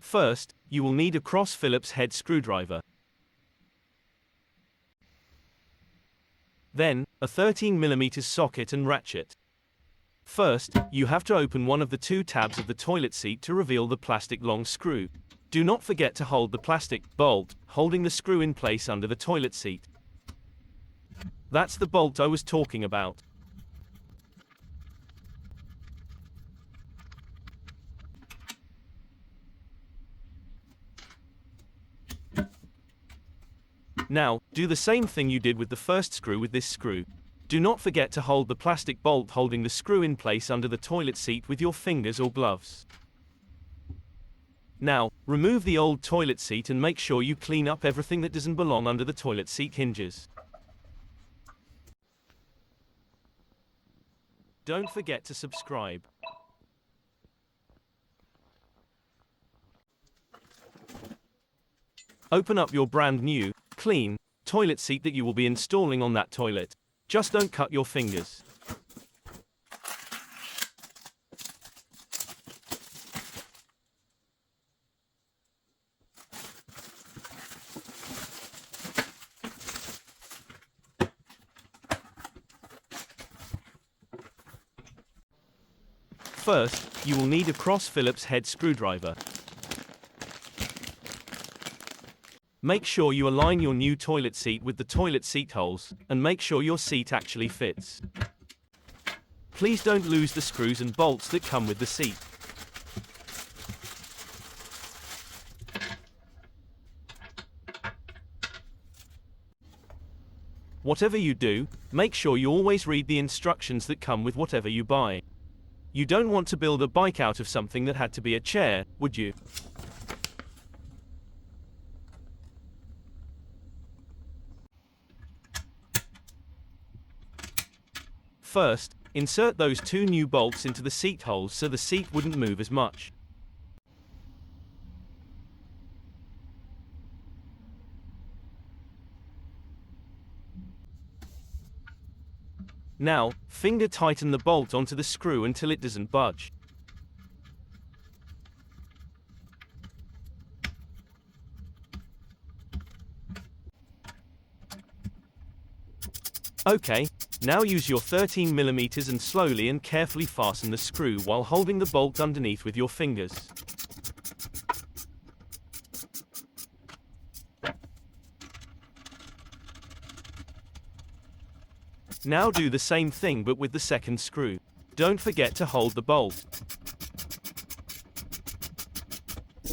First, you will need a cross Phillips head screwdriver. Then, a 13mm socket and ratchet. First, you have to open one of the two tabs of the toilet seat to reveal the plastic long screw. Do not forget to hold the plastic bolt, holding the screw in place under the toilet seat. That's the bolt I was talking about. Now, do the same thing you did with the first screw with this screw. Do not forget to hold the plastic bolt holding the screw in place under the toilet seat with your fingers or gloves. Now, remove the old toilet seat and make sure you clean up everything that doesn't belong under the toilet seat hinges. Don't forget to subscribe. Open up your brand new, clean, toilet seat that you will be installing on that toilet. Just don't cut your fingers. First, you will need a cross Phillips head screwdriver. Make sure you align your new toilet seat with the toilet seat holes, and make sure your seat actually fits. Please don't lose the screws and bolts that come with the seat. Whatever you do, make sure you always read the instructions that come with whatever you buy. You don't want to build a bike out of something that had to be a chair, would you? First, insert those two new bolts into the seat holes so the seat wouldn't move as much. Now, finger tighten the bolt onto the screw until it doesn't budge. Okay, now use your 13mm and slowly and carefully fasten the screw while holding the bolt underneath with your fingers. Now do the same thing but with the second screw. Don't forget to hold the bolt.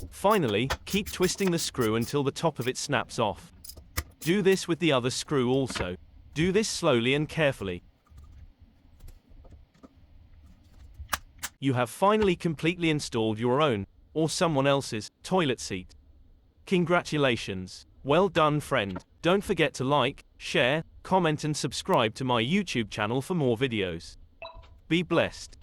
Finally, keep twisting the screw until the top of it snaps off. Do this with the other screw also. Do this slowly and carefully. You have finally completely installed your own, or someone else's, toilet seat. Congratulations. Well done, friend. Don't forget to like, share, comment and subscribe to my YouTube channel for more videos. Be blessed.